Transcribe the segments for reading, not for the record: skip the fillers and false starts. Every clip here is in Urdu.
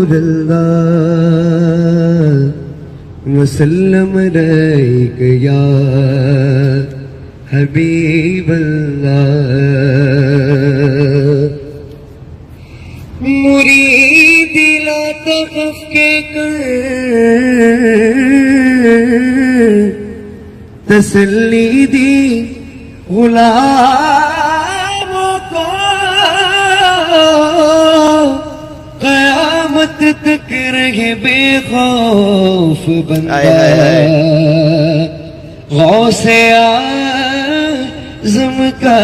رسول اللہ وسلم علیک یا حبیب اللہ مرید لا تخف کے کر تسلی دی غلاموں کو قیامت تک رہے بے خوف بندہ غوث اعظم کا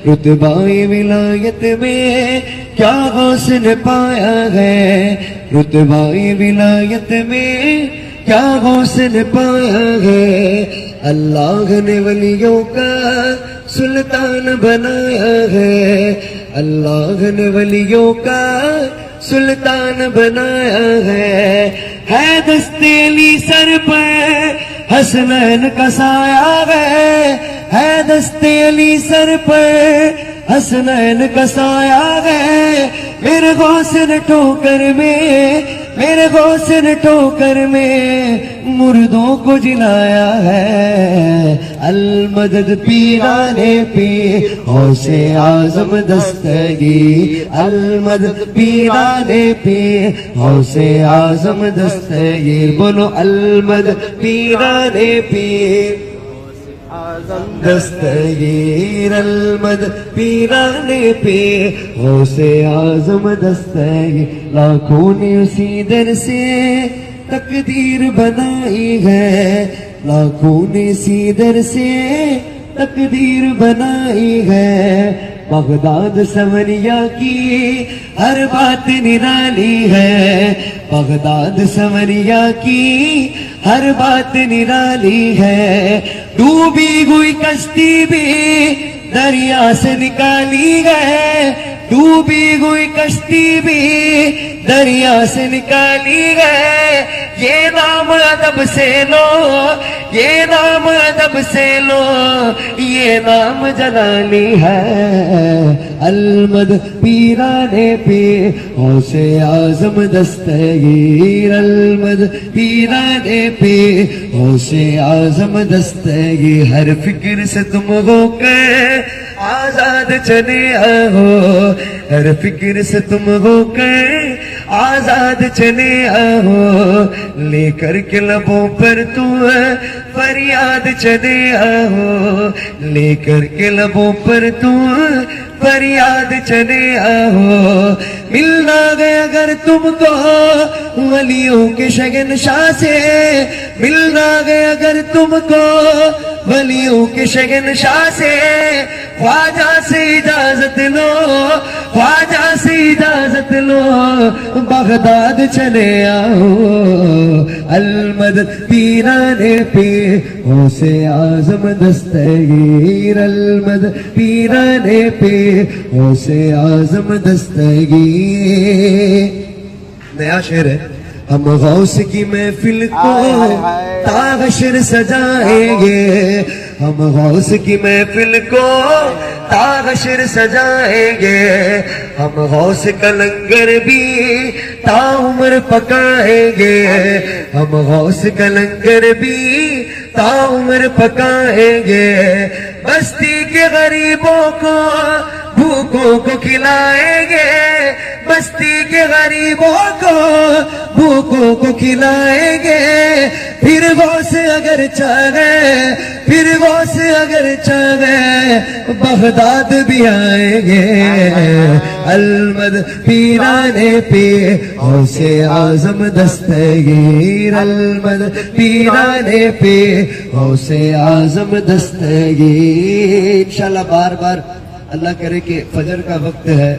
رتبہ ولایت میں کیا غوث نے پایا ہے رتبہ ولایت میں کیا غوث نے پایا ہے اللہ نے ولیوں کا سلطان بنایا ہے اللہ نے ولیوں کا سلطان بنایا ہے دست علی سر پر حسنین کا سایہ ہے دست علی سر پر حسنین کا سایہ ہے میرے غوث نے ٹھوکر میں مردوں کو جلایا ہے المدد پیرانے پیر غوث اعظم دستگیر المدد پیرانے پیر غوث اعظم دستگیر بولو المدد پیرانے پیر دستگیر المدد پیرانے پیر غوث اعظم دستگیر لاکھوں نے اسی در سے تقدیر بنائی ہے لاکھوں نے اسی در سے تقدیر بنائی ہے بغداد سمریا کی ہر بات نرالی ہے بغداد سمریا کی ہر بات نرالی ہے ڈوبی ہوئی کشتی بھی دریا سے نکالی گئے ڈوبی ہوئی کشتی بھی دریا سے نکالی گئے یہ نام ادب سے لو یہ نام ادب سے لو یہ نام جلالی ہے المدد پیرانے پیر غوث اعظم دستگیر المدد پیرانے پیر غوث اعظم دستگیر ہر فکر سے تم ہو کر آزاد چلے آؤ ہر فکر سے تم ہو کر آزاد چلے آؤ لے کر کے لبوں پر تو فریاد چلے آؤ لے کر کے لبوں پر تو فریاد چلے آؤ ملنا گیا اگر تم کو ولیوں کے شہنشاہ سے ملنا گیا اگر تم کو ولیوں کے شہنشاہ سے خواجہ سے اجازت لو خواجہ سے اجازت لو بغداد چلے آؤ المدد پیرانے پیر غوث اعظم دستگیر المدد پیرانے پیر غوث اعظم دستگیر نیا شعر ہے ہم غوث کی محفل کو تاغشر سجائیں گے ہم غوث کی محفل کو تاغشر سجائیں گے ہم غوث کا لنگر بھی تا عمر پکائیں گے ہم غوث کا لنگر بھی تا عمر پکائیں گے بستی کے غریبوں کو بھوکوں کو کھلائیں گے بستی کے غریبوں کو بھوکوں کو کھلائیں گے پھر غوث اگر چاہے بغداد بھی آئیں گے المدد پیرانے پیر غوث اعظم دستگیر المدد پیرانے پیر غوث اعظم دستگیر انشاءاللہ بار بار اللہ کرے کہ فجر کا وقت ہے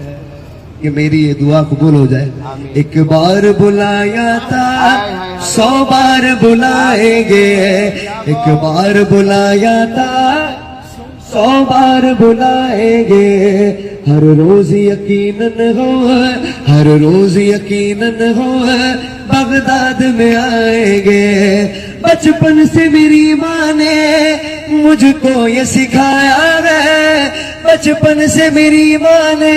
کہ میری یہ دعا قبول ہو جائے ایک بار بلایا تھا 100 بار بلائیں گے ایک بار بلایا تھا 100 بار بلائیں گے ہر روز یقیناً ہو بغداد میں آئیں گے بچپن سے میری ماں نے مجھ کو یہ سکھایا ہے بچپن سے میری ماں نے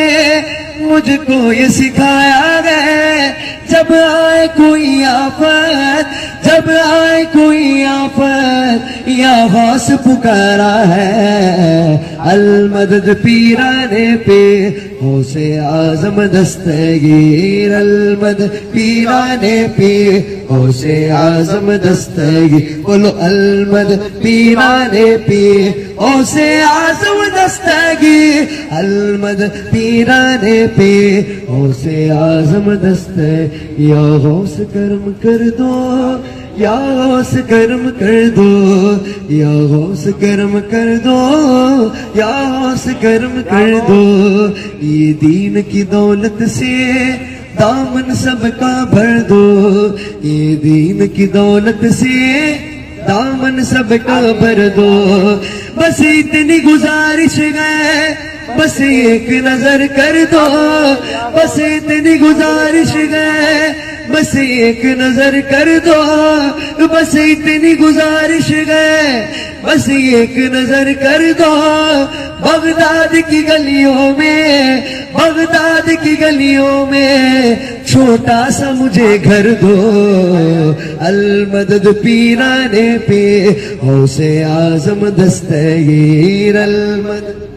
مجھ کو یہ سکھایا ہے جب آئے کوئی آفت جب آئے کوئی آفت یا غوث پکارا ہے المدد پیرانے پہ غوث اعظم دستگیر المدد پیرانے پہ غوث اعظم دستگیر بولو المدد پیرانے پہ غوث اعظم دستگیر المدد پیرانے پہ غوث اعظم دستگیر یا غوث کرم کر دو یا غوث کرم کر دو یا غوث کرم کر دو یا غوث کرم کر دو یہ دین کی دولت سے دامن سب کا بھر دو یہ دین کی دولت سے دامن سب کا بھر دو بس اتنی گزارش ہے بس ایک نظر کر دو بس اتنی گزارش ہے بس ایک نظر کر دو بس اتنی گزارش ہے بس ایک نظر کر دو بغداد کی گلیوں میں بغداد کی گلیوں میں چھوٹا سا مجھے گھر دو المدد پیرانے پہ غوث اعظم دستگیر المدد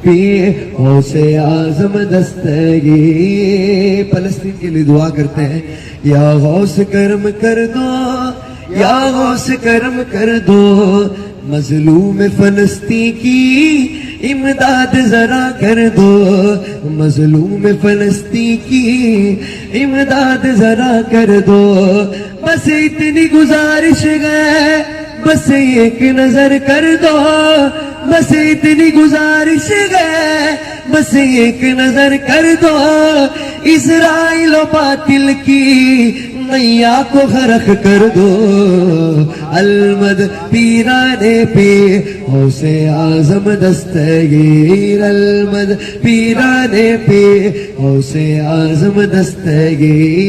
پہ غوث اعظم دستگیر فلسطین کے لیے دعا کرتے ہیں یا غوث کرم کر دو یا غوث کرم کر دو مظلوم فلسطین کی امداد ذرا کر دو مظلوم فلسطین کی امداد ذرا کر دو بس اتنی گزارش ہے بس ایک نظر کر دو بس اتنی گزارش ہے بس ایک نظر کر دو اسرائیل و باطل کی نیا کو غرق کر دو المدد پیرانے پہ غوث اعظم دستگیر المدد پیرانے پہ غوث اعظم دستگیر